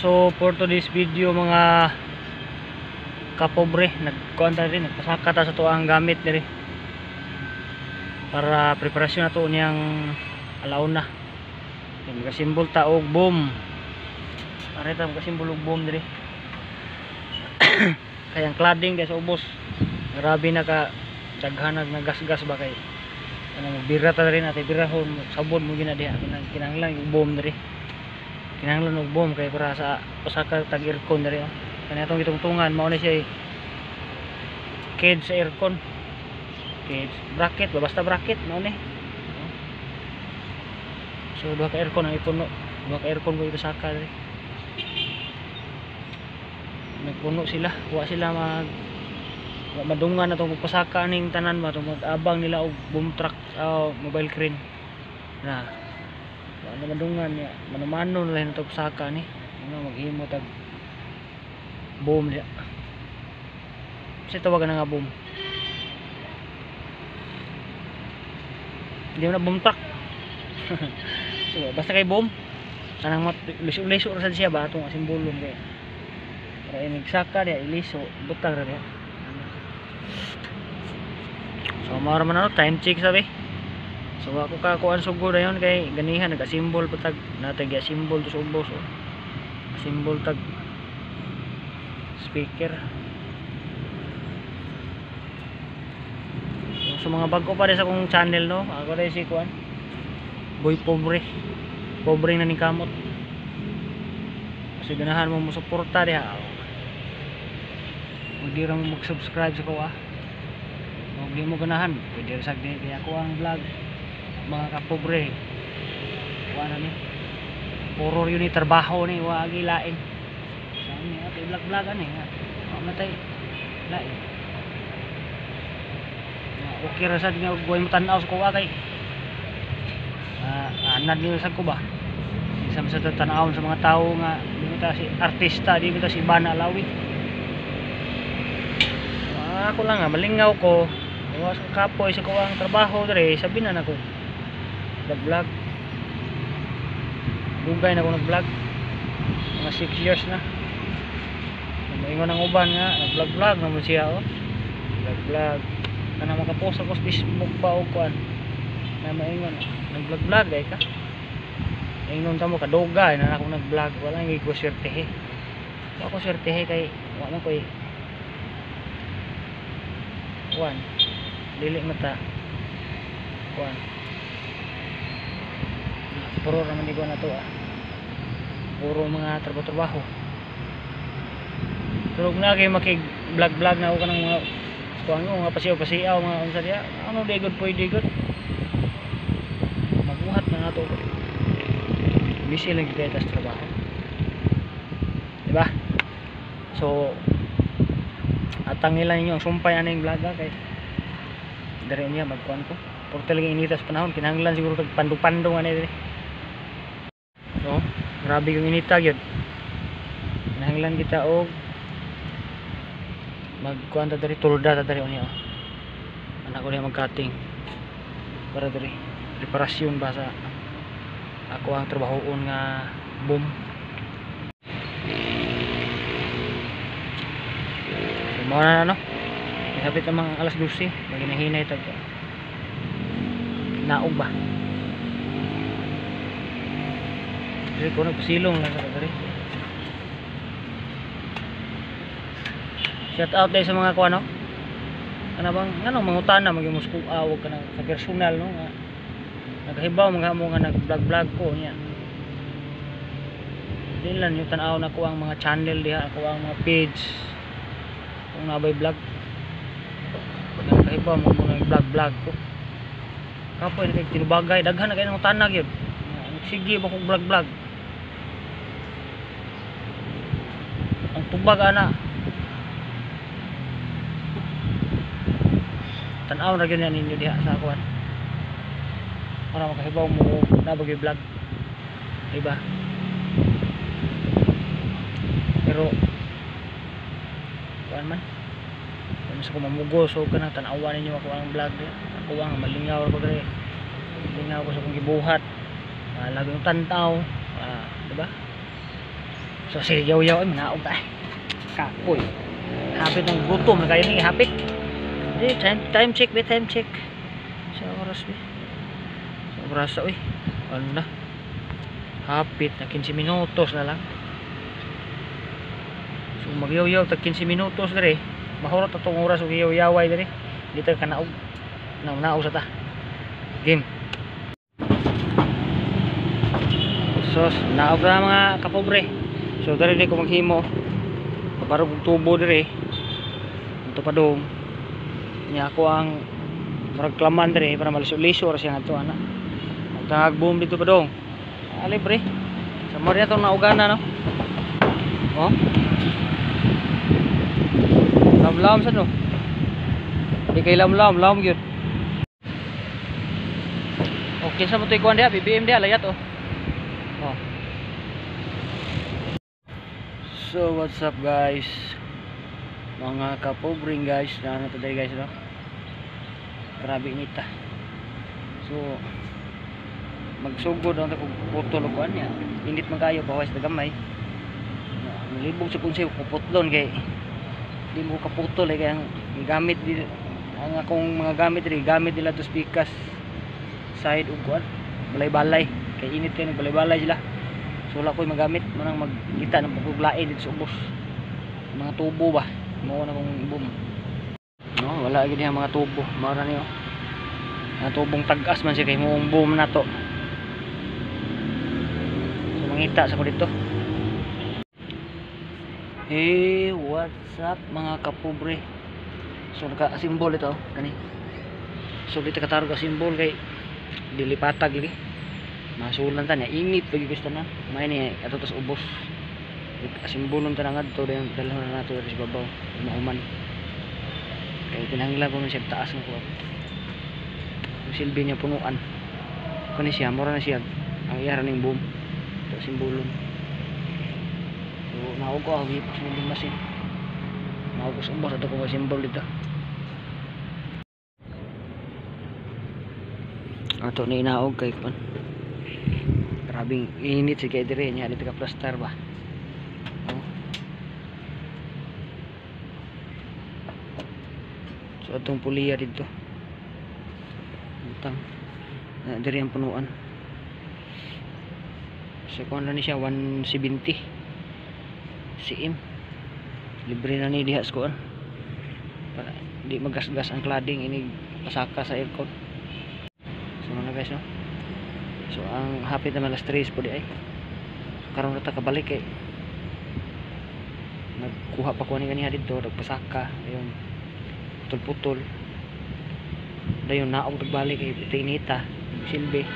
So for today's video mga kapobre, nagkuanta rin, nagpasaka ta sa tuang gamit diri para preparasyon nato niyang alauna. Magasimbol ta og boom. Para ta magasimbol og boom diri. Kayang cladding sa ubos. Grabe na ka daghanag nagasgas ba kay kanang bira ta rin ate birahon sabon mo gina diha kinahanglan og boom diri. Kinahanglan og boom kay para sa pasaka tag aircon diri. Kani atong gitungtungan mao na siya cage sa aircon. Cage bracket basta bracket mao ni. So duha ka aircon ang ipuno. Duha ka aircon ko ipasaka diri. Nagpuno sila, wa sila madungan na itong pagpasaka ning tanan ba itong mag-abang nila og boom truck mobile crane na wala madungan niya manumano na lang itong pasaka ni maghimo tag boom niya kasi tawagan na nga boom hindi mo na boom truck so basta kay boom kanang liso ra sad siya ba itong simbolon kay para nagsaka diya iliso butang ra diya. So mao man time check sabi. So ako ka kuan sugod ayon kay ganihan nagasimbol patag natay gi simbol sa ubos simbol tag speaker. So mga bago pa rin sa akong channel no, ako rin si kuan Boy Pobre na ni kamot kasi ganahan mo musuporta diha. Hindi rin mag-subscribe sa kuha huwag di mo ganahan pwede rin sagdi kaya ako ang vlog mga kapobre kuha na ni puro yun ni trabaho ni huwag ilain saan ni ito vlog ani huwag na tayo lain okay rin sad nga huwag mo tanaw sa kuha kay anad nyo sa ko ba isa sa tanawon sa mga tao nga di mo ta si artista di mo ta si Bana Alawi. Ako lang malingaw ko iwas sa kapoy sa kuwang trabaho dere sabi na nako vlog dugay na ko nag vlog mga 6 years na maingon ang uban nga nag vlog naman siya vlog kana makapost ako sa Facebook ba o kuan na maingon nag vlog ay ka maingon ta mo kadugay na ako nag vlog wala ngi ko swertehe ako swertehe kay wala ko kuan dili mata kuan puro naman di ko na to puro mga trabaho pero na kay makig vlog na ako kanang mga kuan mo mga pasiyaw mga unsa diya ano di good pwede good magbuhat na nato busy lang kita sa trabaho di ba so atang nila ninyo ang sumpay aning vlog kay dari niya magkuan ko puro talaga initas panahon kinahanglan siguro tag pandu-pando ani diri so grabe yung inita gyud kinahanglan kita og magkuan ta diri tulda ta diri niya anak ko niya mag-cutting para diri preparasyon ba sa ako ang trabahoon nga boom. Mao na no. Hapit ang mga alas 12, maginahinay tag. Naog ba? Dili ko nagpasilong lang sa diri. Shout out dai sa mga kuan no. Ana bang nganong mangutana maging musku awog ka na sa personal no nga. Nagahibaw mga mo nga nag-vlog ko niya. Dili lang yung tan-aw na ko ang mga channel diha, ako ang mga page. Kung nabay vlog nagkaiba mo mga vlog ko kapoy na kay tinubagay daghan na kayo ng tanag yun sige ba kong vlog ang tubag ana tanaw na ganyan ninyo diha sa akuan para makahibaw mo nabagay vlog diba pero kuan man sa ko mamugo so kana tan-awan ninyo ako ang vlog ako ang malingaw ko diri malingaw ko sa kong gibuhat lagi yung tantaw diba So sige yaw-yaw ay manaog ta. Kapoy. Hapit ng gutom na kayo ni hapit. Time check, time check. Sa oras bi. Sa oras oy. Ano na? Hapit na 15 minutos na lang. So magyaw-yaw tag 15 minutos dire. Mahurot atong oras og yaw-yaway dire. Dito ka naog. Naog sa ta. Game. So naog na mga kapobre. So dari ko maghimo. Kabarog tubo dire. Ito pa dong. Niya ako ang reklaman dire para malisod-lisod siya ngadto ana. Magtagboom dito pa dong. Libre. Sa mo rin itong naugana no. Oh. Lam-lam sa no. Di kay lam-lam gyud. Okay sa mo to ikuan dia, BBM dia layat oh. Oh. So what's up guys? Mga kapobring guys, na today guys no. Grabe inita. So magsugod ang putol og kuan niya. Init man kayo bawas na gamay. Nalibog sa kunsay puputlon kay di mo kaputol kay ang gamit di ang akong mga gamit ri gamit nila to spikas side ug kuan balay-balay kay init kay balay-balay sila. So wala ko'y magamit manang magkita ng paguglain dito sa ubos. Mga tubo ba? Mao na kong boom. No, wala gid diha mga tubo. Mao na niyo. Mga tubong tag-as man siya kay moong boom na to. So mangita sa ko dito. Hey, what's up mga kapobre? So naka-simbol ito kani. So dito katarog ka simbol kay dilipatag lagi. Masulan ta niya init pag gusto na. May ni ato tas ubos. Simbolon ta nga dito dayon dalhon na nato sa babaw. Mauman. Kay tinangla ko siya taas ng kuwan. Yung silbi niya punuan. Kani siya mura na siya ang iyara ning boom. Ito simbolon. So naog ko ang ipos ng masin. Naog ko sa ubos ato ko simbol dito. Ato ni inaog kay kuwan. Grabing init si kay dire nya dito ka plaster ba. Oh. So atong puliya dito. Utang. Na dire ang punuan. So kuan na ni siya 170 cm. Libre na ni diha sa kuan. Para di magasgas ang cladding ini pasaka sa aircon. So na guys no. So ang hapit naman alas 3 po di ay. Karon na ta kabalik kay nagkuha pa ko ni kaniya dito, nagpasaka, ayun. Putol-putol. Dayon naog nagbalik kay tinita, silbi.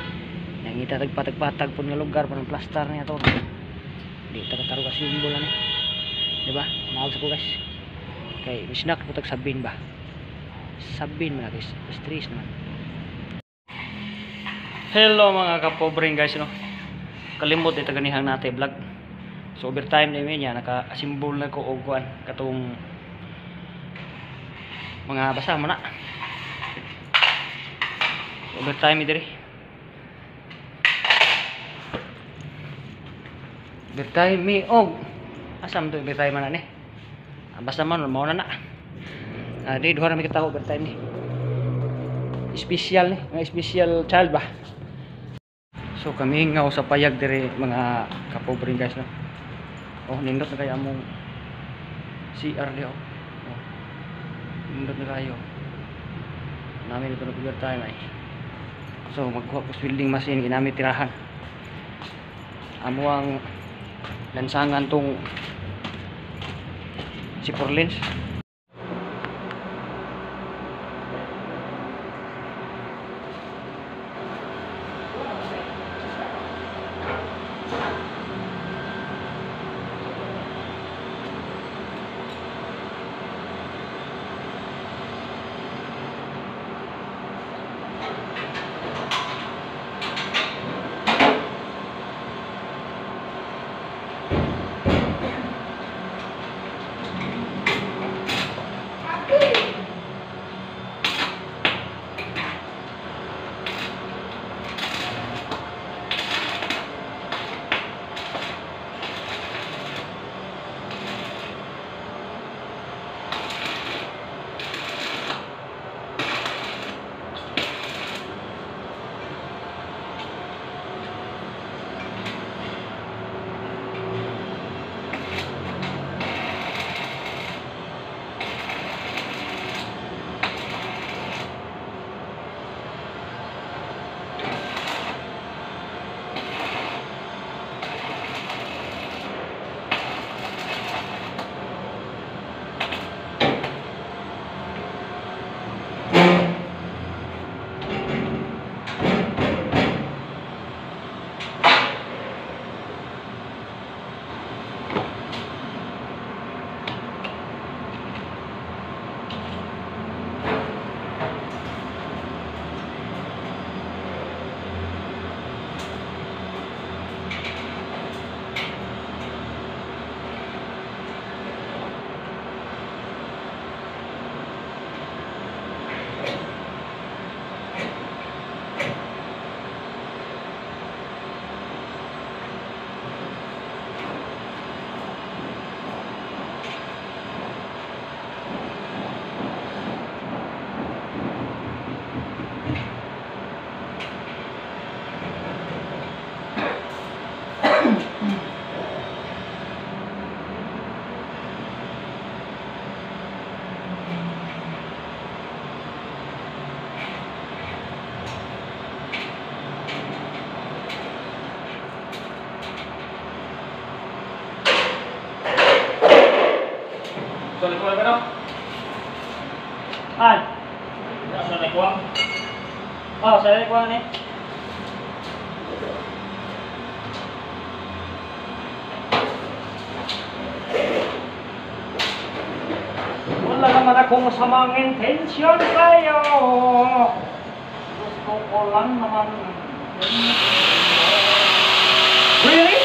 Nangita tagpatag-patag pud nga lugar para plaster niya to. Di ta kataro ka simbol ani. Di ba? Naog sa ko guys. Kay snack ko tag sabin ba. Sabin man guys, stress naman. Hello mga kapobring guys no. Kalimot ito ganihang natin vlog. So overtime na niya naka-simbol na ko og kuan katong mga basa mo na. So, overtime diri. Overtime mi og asam to overtime man ni. Basta man mao na. Di duha na mi kita overtime ni. Special ni, mga special child ba. So kami hingaw sa payag dire mga kapobring guys no. Oh nindot na kaya among CR di oh. Nindot na kayo. Namin ito na overtime ay. So magkuha ko welding machine ginamit tirahan. Amo ang lansangan tong si Porlins. Sa likuan ka no? An? Sa likuan? Oh, sa likuan ni. Wala naman akong masamang intensyon sa'yo. Gusto ko lang naman. Really?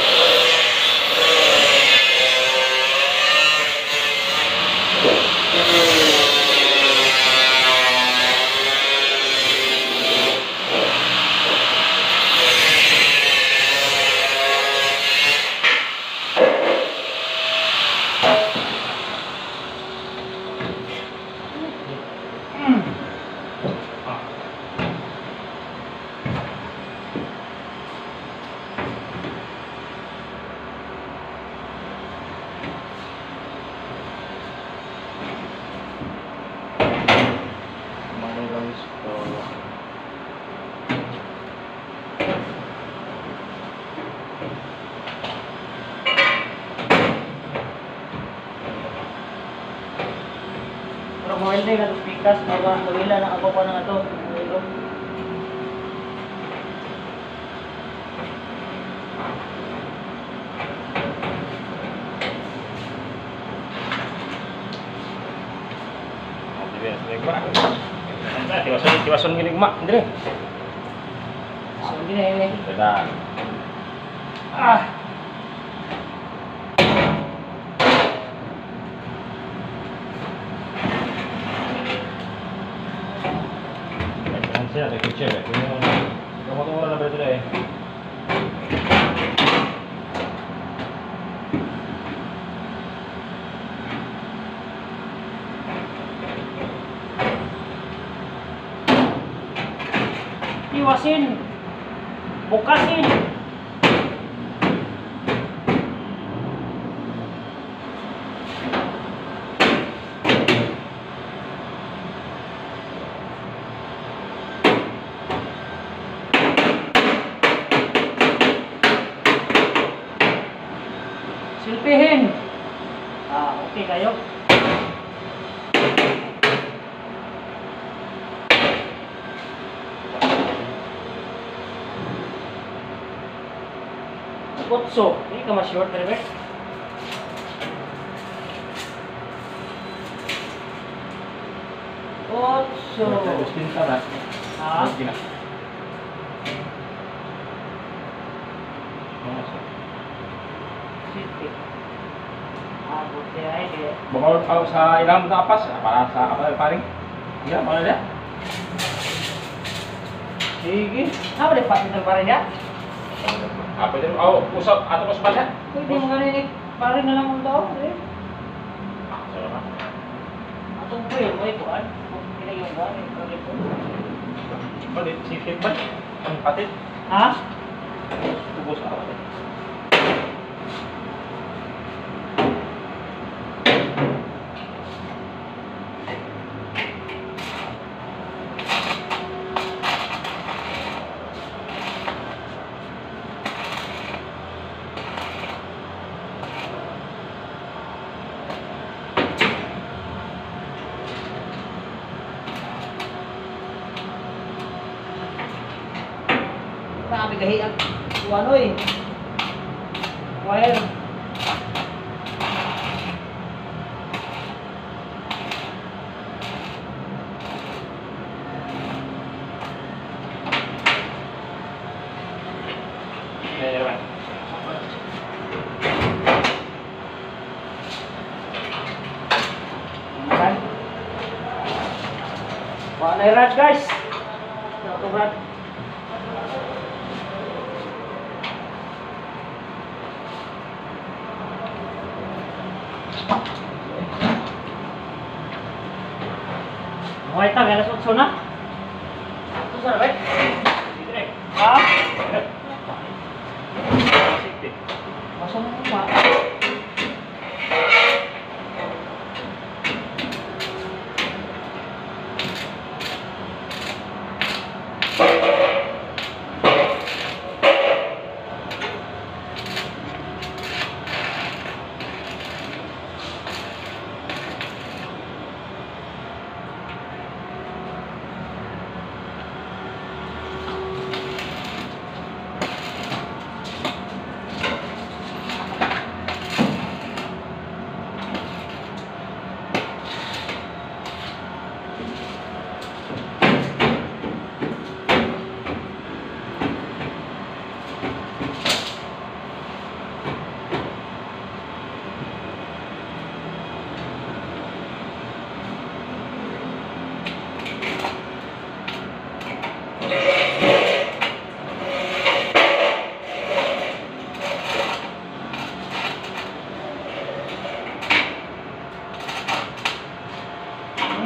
Pero mahal din na pikas, mawila na ako pa na ito. Tiwason gini mak, Andre. So, hindi na yun. Sudah. Ah! Saya ada kecil ya. Kamu tuh orang berapa deh? Iwasin! Bukasin! Silpihin! Okay kayo. Kutso, ini ka ma-short driver. Kutso. Terus cinta lah. Ah, Gila. silpi. Buti ay di. Bawal kalau sa ilang tapas para sa apa paring? Iya, mana dia? Sige. Apa deh Pak Pinter parin ya? Apa itu? Oh, usap atau usap ya? Pwede mo ganin ni parin na lang ang tao. Ah, salah. Atong puyo mo ikuan. Pinagyung ganin. Oh, di si Fitman, ang patit, Ha? tubos apa? Grabe kahiyak. Wanoy. Wire. Ya, Pak. Kan? Wala na rad guys. Ito rad. Hoy, ta galas utso na. Utso na ba? Ha? Masa mo ba?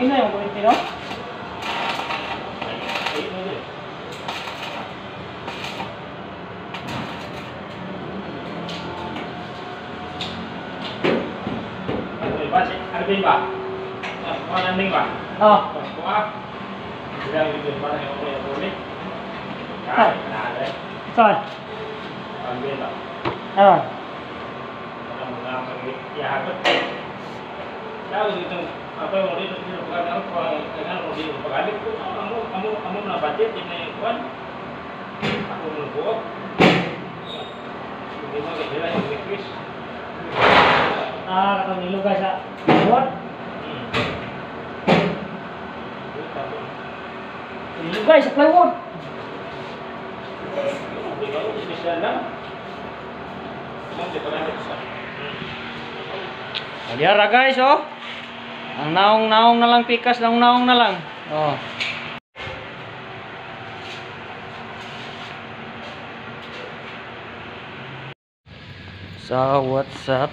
na yung kulit no? Ayun na din. Ano ba? Ano landing ba? Oo. Kuha. Bilang itu para yang boleh boleh. Kan, ada. Saan? Ambil lah. Ano? Kalau mengambil ya harus. Tahu itu apa yang boleh itu bukan apa dengan boleh bukan itu kamu nak budget ini kan? Aku menunggu. Ini mah kira yang request. Katong nilugay sa buwan. Nilugay sa plywood. Diara guys, oh. Ang naong-naong na lang pikas, naong-naong na lang. Oh. So, what's up?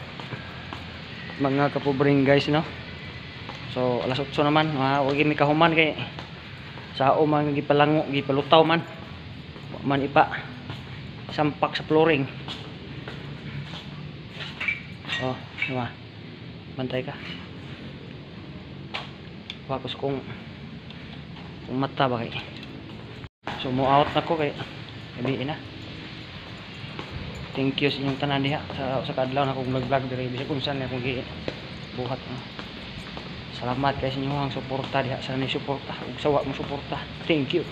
Mga kapubring guys, no? So, alas 8 naman. Huwag mi kahuman kay sao man gipalango, gipalutaw man. Wa man ipa sampak sa flooring. Oh, diba? Bantay ka. Bakos kung mata ba kay. So, mo out na ko kay gabi na. Thank you sa inyong tanan diha sa kadlaw na kong nag-vlog diri bisag kung saan akong buhat. Salamat kay sa inyong suporta diha sa ni suporta ug sawa mo suporta. Thank you.